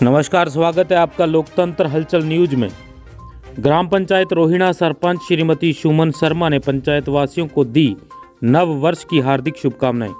नमस्कार, स्वागत है आपका लोकतंत्र हलचल न्यूज में। ग्राम पंचायत रोहिणा सरपंच श्रीमती सुमन शर्मा ने पंचायत वासियों को दी नव वर्ष की हार्दिक शुभकामनाएं।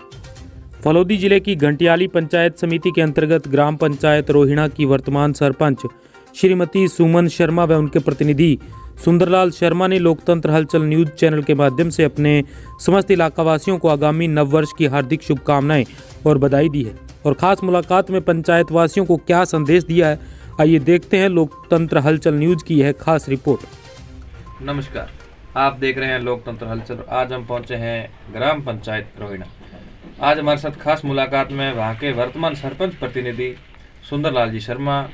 फलोदी जिले की घंटियाली पंचायत समिति के अंतर्गत ग्राम पंचायत रोहिणा की वर्तमान सरपंच श्रीमती सुमन शर्मा व उनके प्रतिनिधि सुंदरलाल शर्मा ने लोकतंत्र हलचल न्यूज चैनल के माध्यम से अपने समस्त इलाका वासियों को आगामी नव वर्ष की हार्दिक शुभकामनाएं और बधाई दी है। और खास मुलाकात में पंचायत वासियों को क्या संदेश दिया है, आइए देखते हैं लोकतंत्र हलचल न्यूज की यह खास रिपोर्ट। नमस्कार, आप देख रहे हैं लोकतंत्र हलचल। आज हम पहुंचे हैं ग्राम पंचायत रोहिणा। आज हमारे साथ खास मुलाकात में वहां के वर्तमान सरपंच प्रतिनिधि सुंदरलाल जी शर्मा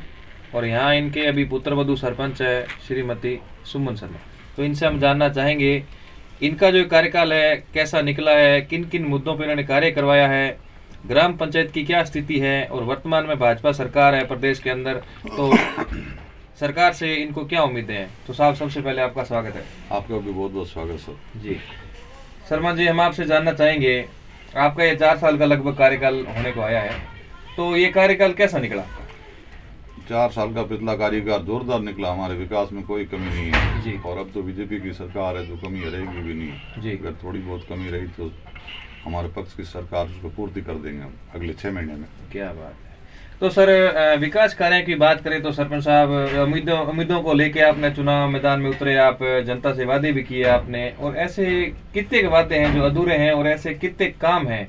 और यहाँ इनके अभी पुत्रवधू सरपंच है श्रीमती सुमन शर्मा। तो इनसे हम जानना चाहेंगे इनका जो कार्यकाल है कैसा निकला है, किन किन मुद्दों पर इन्होंने कार्य करवाया है, ग्राम पंचायत की क्या स्थिति है और वर्तमान में भाजपा सरकार है प्रदेश के अंदर, तो सरकार से इनको क्या उम्मीदें हैं। तो साहब, सबसे पहले आपका स्वागत है। आपका भी बहुत बहुत स्वागत सर जी। शर्मा जी, हम आपसे जानना चाहेंगे आपका ये 4 साल का लगभग कार्यकाल होने को आया है, तो ये कार्यकाल कैसा निकला? 4 साल का पिछला कार्यकाल जोरदार निकला। हमारे विकास में कोई कमी नहीं है जी। और अब तो बीजेपी की सरकार है, जो कमी रहेगी भी नहीं जी। अगर थोड़ी बहुत कमी रही तो हमारे पक्ष की सरकार उसको पूर्ति कर देंगे हम अगले 6 महीने में। क्या बात है। तो सर, विकास कार्य की बात करें तो सरपंच साहब, उम्मीदों को लेके आपने चुनाव मैदान में उतरे, आप जनता से वादे भी किए आपने, और ऐसे कितने वादे हैं जो अधूरे हैं और ऐसे कितने काम हैं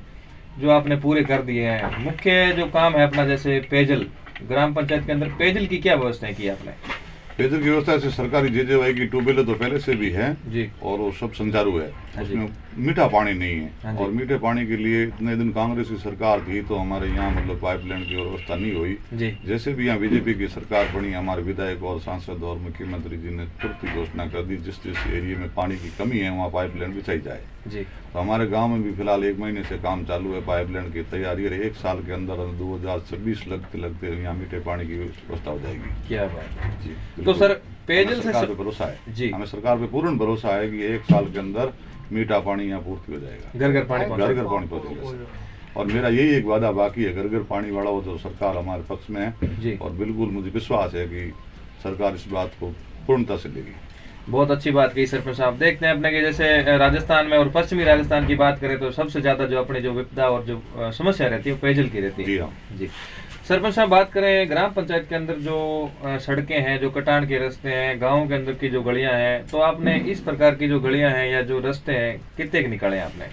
जो आपने पूरे कर दिए हैं। मुख्य जो काम है अपना, जैसे पेयजल, ग्राम पंचायत के अंदर पेयजल की क्या व्यवस्थाएं की आपने? पेयजल की व्यवस्था से सरकारी जेजेवाई की ट्यूबवेल तो पहले से भी है जी, और वो सब संचारू है। हाँ जी। उसमें मीठा पानी नहीं हाँ है जी। और मीठे पानी के लिए इतने दिन कांग्रेस की सरकार थी तो हमारे यहाँ मतलब पाइपलाइन की व्यवस्था नहीं हुई। जी, जैसे भी यहाँ बीजेपी की सरकार बनी, हमारे विधायक और सांसद और मुख्यमंत्री जी ने तुरंत ही घोषणा कर दी जिस जिस एरिया में पानी की कमी है वहाँ पाइपलाइन बिछाई जाए। जी। तो हमारे गांव में भी फिलहाल 1 महीने से काम चालू है, पाइपलाइन की तैयारी है। 1 साल के अंदर 2026 लगते यहाँ मीठे पानी की व्यवस्था हो जाएगी। क्या बात है जी। तो सर, पेयजल से सरकार पे भरोसा है जी, हमें सरकार पे पूर्ण भरोसा है कि 1 साल के अंदर मीठा पानी यहाँ पूर्ति हो जाएगा, घर घर पानी घर घर पानी पहुँचेगा। और मेरा यही एक वादा बाकी है, घर घर पानी वाला हो तो सरकार हमारे पक्ष में है जी। और बिल्कुल मुझे विश्वास है कि सरकार इस बात को पूर्णता से लेगी। बहुत अच्छी बात कही सरपंच साहब। देखते हैं अपने के जैसे राजस्थान में और पश्चिमी राजस्थान की बात करें तो सबसे ज्यादा जो अपने जो विपदा और जो समस्या रहती है वो पेयजल की रहती है। जी हाँ जी। सरपंच साहब, बात करें ग्राम पंचायत के अंदर जो सड़कें हैं, जो कटान के रास्ते हैं, गाँव के अंदर की जो गलियां हैं, तो आपने इस प्रकार की जो गलियां हैं या जो रास्ते हैं कितने निकाले आपने?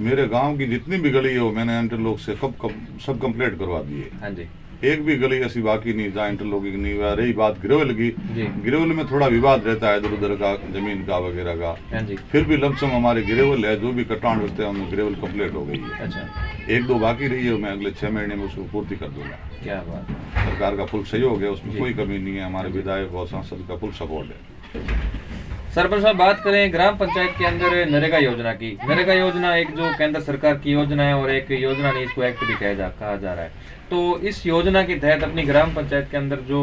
मेरे गांव की जितनी भी गली हो मैंने इंटरलॉक से सब कंप्लीट करवा दिए। हाँ जी। एक भी गली ऐसी बाकी नहीं जहाँ इंटरलॉकिंग नहीं हुआ। रही बात गिरोल की, जी। गिरोल में थोड़ा विवाद रहता है इधर उधर का, जमीन का वगैरह का। हाँ जी। फिर भी लमसम हमारे गिरेवल है, जो भी कटान रहते हैं उनमें गिरेवल कंप्लीट हो गई है। अच्छा। 1-2 बाकी रही है, मैं अगले 6 महीने में उसको पूर्ति कर दूंगा। क्या बात है। सरकार का फुल सहयोग है, उसमें जी। कोई कमी नहीं है। हमारे विधायक और सांसद का फुल सपोर्ट है। सरपंच साहब, बात करें ग्राम पंचायत के अंदर नरेगा योजना की। नरेगा योजना एक जो केंद्र सरकार की योजना है और एक योजना नहीं, इसको एक्ट भी कहा जा रहा है। तो इस योजना के तहत अपनी ग्राम पंचायत के अंदर जो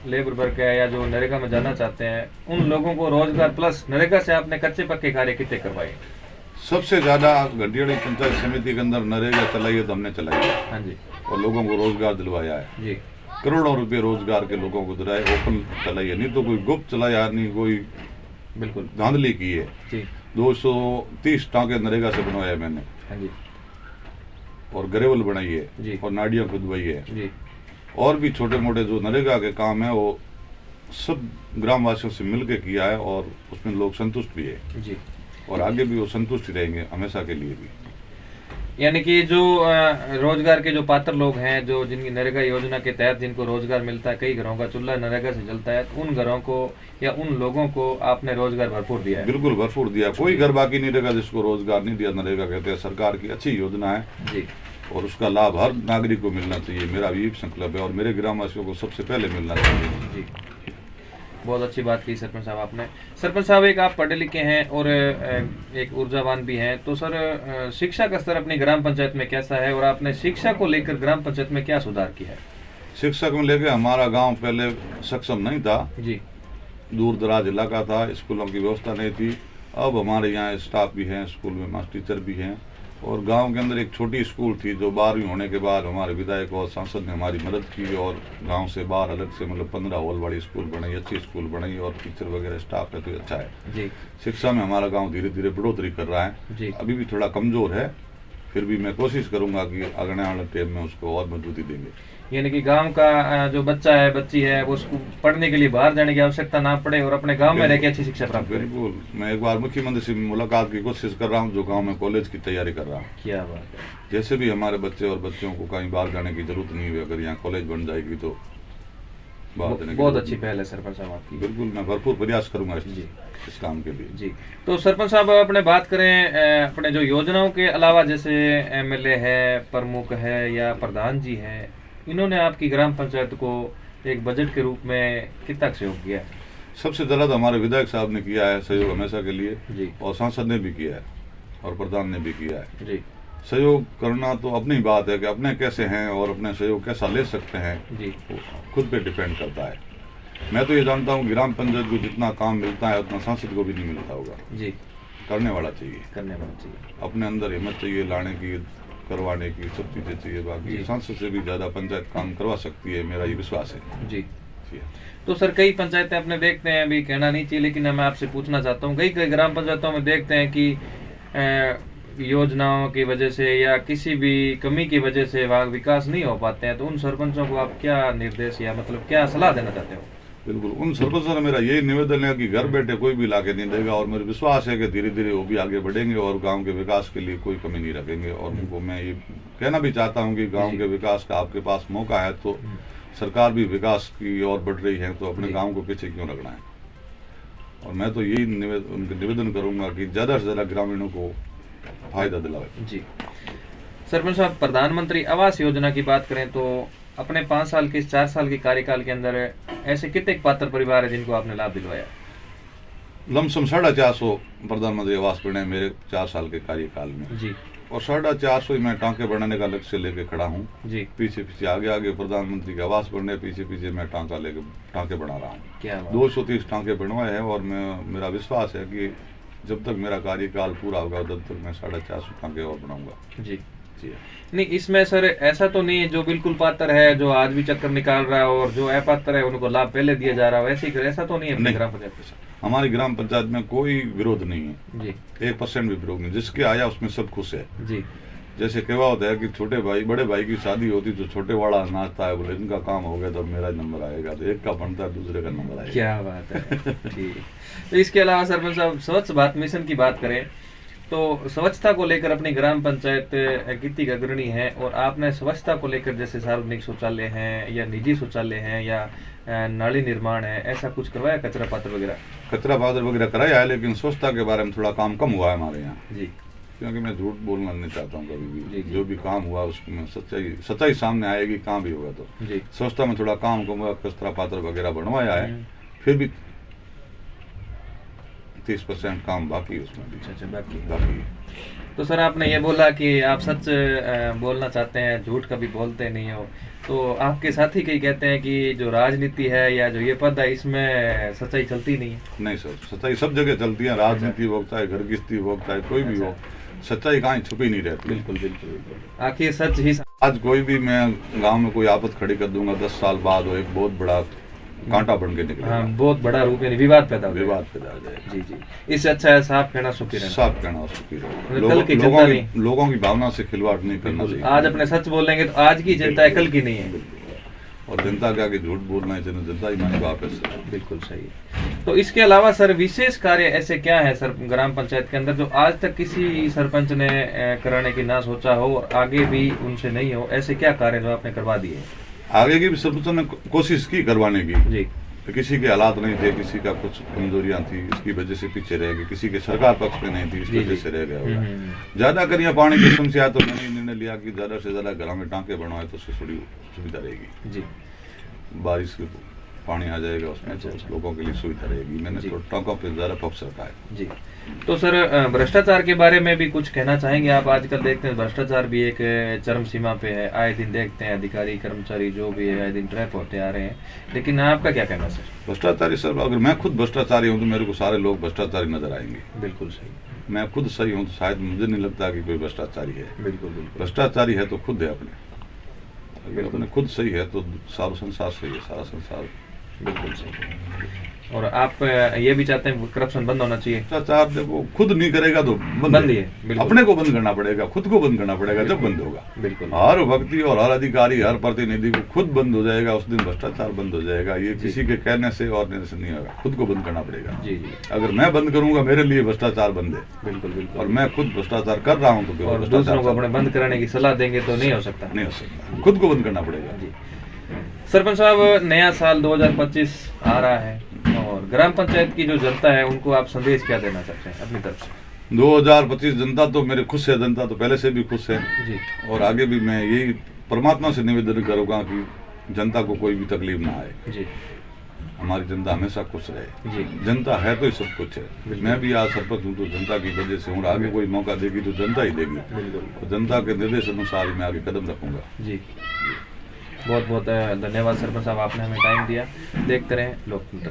लेबर वर्क है या जो नरेगा में जाना चाहते हैं उन लोगों को रोजगार प्लस नरेगा से आपने कच्चे पक्के कार्य कितने करवाए? सबसे ज्यादा घंटियाली पंचायत समिति के अंदर नरेगा चलाई है तो हमने चलाई है। हाँ जी। और लोगों को रोजगार दिलवाया है। जी। करोड़ों रुपए रोजगार के लोगों को दिलाए, ओपन चलाई है, नहीं तो कोई गुप्त चलाया नहीं, कोई बिल्कुल धांधली की है। जी। 230 टाँके नरेगा से बनवाया मैंने। हाँ जी। और गरेवल बनाई जी। है और नाडियाँ खुदवाई है। जी। और भी छोटे मोटे जो नरेगा के काम है वो सब ग्रामवासियों से मिलकर किया है और उसमें लोग संतुष्ट भी है जी। और आगे भी वो संतुष्ट रहेंगे हमेशा के लिए भी। यानी कि जो रोजगार के जो पात्र लोग हैं, जो जिनकी नरेगा योजना के तहत जिनको रोजगार मिलता है, कई घरों का चूल्हा नरेगा से जलता है, तो उन घरों को या उन लोगों को आपने रोजगार भरपूर दिया है? बिल्कुल भरपूर दिया। कोई घर बाकी नहीं रहेगा जिसको रोजगार नहीं दिया। नरेगा कहते हैं सरकार की अच्छी योजना है जी, और उसका लाभ हर नागरिक को मिलना चाहिए। मेरा भी संकल्प है और मेरे ग्रामवासियों को सबसे पहले मिलना चाहिए। जी। बहुत अच्छी बात की सरपंच साहब आपने। सरपंच साहब, एक आप पढ़े लिखे हैं और एक ऊर्जावान भी हैं, तो सर शिक्षा का स्तर अपनी ग्राम पंचायत में कैसा है और आपने शिक्षा को लेकर ग्राम पंचायत में क्या सुधार किया है? शिक्षा को लेकर हमारा गांव पहले सक्षम नहीं था जी। दूर दराज इलाका था, स्कूलों की व्यवस्था नहीं थी। अब हमारे यहाँ स्टाफ भी हैं, स्कूल में मास्टर टीचर भी हैं और गांव के अंदर एक छोटी स्कूल थी जो 12वीं होने के बाद हमारे विधायक और सांसद ने हमारी मदद की और गांव से बाहर अलग से मतलब 15 हॉल वाली स्कूल बनाई, अच्छी स्कूल बनाई और टीचर वगैरह स्टाफ है तो अच्छा है जी। शिक्षा में हमारा गांव धीरे धीरे बढ़ोतरी कर रहा है जी। अभी भी थोड़ा कमजोर है, फिर भी मैं कोशिश करूंगा कि आने वाले टाइम में उसको और मजबूती देंगे। यानी कि गांव का जो बच्चा है बच्ची है वो उसको पढ़ने के लिए बाहर जाने की आवश्यकता ना पड़े और अपने गांव में रह के अच्छी शिक्षा प्राप्त करे। बिल्कुल, मैं एक बार मुख्यमंत्री से मुलाकात की कोशिश कर रहा हूँ जो गांव में कॉलेज की तैयारी कर रहा हूँ। क्या बात है। जैसे भी हमारे बच्चे और बच्चियों को कहीं बाहर जाने की जरूरत नहीं हुई, अगर यहाँ कॉलेज बन जाएगी तो बाहर जाने की बहुत जरूरत अच्छी नहीं। पहल है सरपंच साहब आपकी। बिल्कुल, मैं भरपूर प्रयास करूंगा जी। इस काम के लिए। जी। तो सरपंच साहब अपने बात करें अपने जो योजनाओं के अलावा जैसे एमएलए है, प्रमुख है या प्रधान जी है, इन्होंने आपकी ग्राम पंचायत को एक बजट के रूप में कितना सहयोग किया है? सबसे ज्यादा तो हमारे विधायक साहब ने किया है सहयोग हमेशा के लिए जी। और सांसद ने भी किया है और प्रधान ने भी किया है। जी। सहयोग करना तो अपनी बात है कि अपने कैसे हैं और अपने सहयोग कैसा ले सकते हैं जी। वो खुद पे डिपेंड करता है। मैं तो ये जानता हूँ ग्राम पंचायत को जितना काम मिलता है उतना सांसद को भी नहीं मिलता होगा। जी। करने वाला चाहिए, करने वाला चाहिए, अपने अंदर हिम्मत चाहिए लाने की, करवाने की, सब चीजें चाहिए। बाकी जी। सांसद से भी ज्यादा पंचायत काम करवा सकती है, मेरा ये विश्वास है। जी। जी। तो सर कई पंचायतें अपने देखते हैं, अभी कहना नहीं चाहिए लेकिन मैं आपसे पूछना चाहता हूँ, कई ग्राम पंचायतों में देखते हैं कि योजनाओं की वजह से या किसी भी कमी की वजह से वहाँ विकास नहीं हो पाते हैं, तो उन सरपंचों को आप क्या निर्देश या मतलब क्या सलाह देना चाहते हो? बिल्कुल, उन सरपंचों से मेरा यही निवेदन है कि घर बैठे कोई भी लाके नहीं देगा और मेरा विश्वास है कि धीरे धीरे वो भी आगे बढ़ेंगे और गांव के विकास के लिए कोई कमी नहीं रखेंगे। और उनको मैं ये कहना भी चाहता हूं कि गांव के विकास का आपके पास मौका है तो सरकार भी विकास की ओर बढ़ रही है तो अपने गांव को पीछे क्यों रखना है। और मैं तो यही निवेदन करूंगा कि ज्यादा से ज्यादा ग्रामीणों को फायदा दिलाए। जी। सरपंच साहब प्रधानमंत्री आवास योजना की बात करें तो अपने 5 साल के 4 साल के कार्यकाल के अंदर ऐसे कितने पात्र परिवार है जिनको आपने लाभ दिलवाया? लमसम 450 प्रधानमंत्री आवास बने मेरे 4 साल के कार्यकाल में जी। और 450 मैं टांके बढ़ाने का लक्ष्य लेके खड़ा हूँ। जी। पीछे पीछे आगे आगे प्रधानमंत्री के आवास बनने, पीछे पीछे मैं टांके बना रहा हूँ। क्या बात। 230 टांके बनवाए हैं और मेरा विश्वास है कि जब तक मेरा कार्यकाल पूरा होगा तब तक मैं 450 टांके और बनाऊंगा। जी। जी। नहीं इसमें सर ऐसा तो नहीं है जो बिल्कुल पात्र है जो आज भी चक्कर निकाल रहा है और जो अपात्र है उनको लाभ पहले दिया जा रहा है, वैसे ही ऐसा तो नहीं है अपनी ग्राम पंचायत में? हमारी ग्राम पंचायत में कोई विरोध नहीं है जी। 1% भी विरोध नहीं, जिसके आया उसमें सब खुश है। जी। जैसे कहवा होता है कि छोटे भाई बड़े भाई की शादी होती तो छोटे वाला नाचता है, बोले इनका काम हो गया तो मेरा नंबर आएगा, तो एक का बनता है दूसरे का नंबर आएगा। क्या बात है। ठीक। तो इसके अलावा सरपंच साहब स्वच्छ भारत मिशन की बात करें तो स्वच्छता को लेकर अपनी ग्राम पंचायत कितनी अग्रणी है और आपने स्वच्छता को लेकर जैसे सार्वजनिक शौचालय हैं या निजी शौचालय हैं या नाली निर्माण है, ऐसा कुछ करवाया? कचरा पात्र वगैरह? कचरा पात्र वगैरह कराया है लेकिन स्वच्छता के बारे में थोड़ा काम कम हुआ है हमारे यहाँ। जी। क्योंकि मैं झूठ बोलना नहीं चाहता हूँ कभी भी। जी। जो भी काम हुआ उसमें सच्चाई सामने आएगी, काम भी होगा तो। जी। स्वच्छता में थोड़ा काम कम हुआ, कचरा पात्र वगैरह बनवाया है, फिर भी 30% काम बाकी है उसमें भी। अच्छा बाकी है। तो सर आपने ये बोला कि आप सच बोलना चाहते हैं, झूठ कभी बोलते नहीं हो, तो आपके साथी कई कहते हैं कि जो राजनीति है या जो ये पद है इसमें सच्चाई चलती नहीं है। नहीं सर, सच्चाई सब जगह चलती है, राजनीति हो चाहे घर गृहस्थी हो चाहे कोई भी हो, सच्चाई कहीं छुपी नहीं रहती। बिल्कुल बिल्कुल बिल्कुल। आखिर सच ही आज कोई भी मैं गांव में कोई आफत खड़ी कर दूंगा 10 साल बाद वो एक बहुत बड़ा कांटा बन के निकलेगा। हाँ, बहुत बड़ा रूप यानी विवाद पैदा हो विवाद पैदा हो जाएगा। जी जी। इससे अच्छा है साफ कहना सुखी रहना। साफ कहना सुखी रहना। कल की जनता नहीं, लोगों की भावना से खिलवाड़ नहीं करना चाहिए। आज अपने सच बोलेंगे तो आज की जनता है, कल की नहीं है। और जनता के आगे झूठ बोलना है, जनता ही माने वापस। बिल्कुल सही। तो इसके अलावा सर विशेष कार्य ऐसे क्या है सर ग्राम पंचायत के अंदर जो आज तक किसी सरपंच ने कराने की ना सोचा हो और आगे भी उनसे नहीं हो, ऐसे क्या कार्य जो आपने करवा दिए? आगे की भी सरपंचों ने कोशिश की करवाने की जी। तो किसी के हालात नहीं थे, किसी का कुछ कमजोरियां थी, इसकी वजह से पीछे रह गए, किसी के सरकार पक्ष में नहीं थी, इसकी वजह से रह गया होगा। ज्यादा करिए पानी की समस्या तो मैंने निर्णय लिया कि ज्यादा से ज्यादा घरों में टांके बनवाए तो उससे थोड़ी सुविधा रहेगी। जी। बारिश के पानी आ जाएगा उसमें, तो लोगों के लिए सुविधा रहेगी। मैंने तो टोकों पे ज़्यादा फोकस रखा है। जी। तो सर भ्रष्टाचार के बारे में भी कुछ कहना चाहेंगे आप? आजकल देखते हैं भ्रष्टाचार भी एक चरम सीमा पे है, आए दिन देखते हैं अधिकारी कर्मचारी जो भी है आए दिन ट्रैप होते आ रहे हैं, लेकिन आपका क्या कहना है सर? भ्रष्टाचारी सर, अगर मैं खुद भ्रष्टाचारी हूँ तो मेरे को सारे लोग भ्रष्टाचारी नजर आएंगे। बिल्कुल सही। मैं खुद सही हूँ तो शायद मुझे नहीं लगता कि कोई भ्रष्टाचारी है। बिल्कुल बिल्कुल। भ्रष्टाचारी है तो खुद है अपने, अगर अपने खुद सही है तो सारा संसार सही है, सारा संसार। बिल्कुल सही। और आप ये भी चाहते हैं करप्शन बंद होना चाहिए? भ्रष्टाचार देखो खुद नहीं करेगा तो बंद ही है। बिल्कुल। अपने को बंद करना पड़ेगा, खुद को बंद करना पड़ेगा, जब बंद होगा। बिल्कुल। हर व्यक्ति और हर अधिकारी, हर प्रतिनिधि को खुद बंद हो जाएगा, उस दिन भ्रष्टाचार बंद हो जाएगा। ये किसी के कहने से और देने से नहीं होगा, खुद को बंद करना पड़ेगा। जी जी। अगर मैं बंद करूंगा मेरे लिए भ्रष्टाचार बंद है। बिल्कुल बिल्कुल। और मैं खुद भ्रष्टाचार कर रहा हूँ तो और दूसरों को अपने बंद कराने की सलाह देंगे तो नहीं हो सकता। नहीं हो सकता, खुद को बंद करना पड़ेगा। जी। सरपंच साहब, नया साल 2025 आ रहा है और ग्राम पंचायत की जो जनता है उनको आप संदेश क्या देना चाहते हैं अपनी तरफ से? 2025 जनता तो मेरे खुश है, जनता तो पहले से भी खुश है जी। और आगे भी मैं यही परमात्मा से निवेदन करूंगा कि जनता को कोई भी तकलीफ ना आए। जी। हमारी जनता हमेशा खुश रहे। जी। जनता है तो ही सब कुछ है। मैं भी आज सरपंच हूँ तो जनता की वजह से हूँ, आगे कोई मौका देगी तो जनता ही देगी। बिल्कुल। तो जनता के निर्देश अनुसार मैं आगे कदम रखूंगा। जी। बहुत बहुत धन्यवाद सरपंच साहब, आपने हमें टाइम दिया। देखते रहें लोकतंत्र।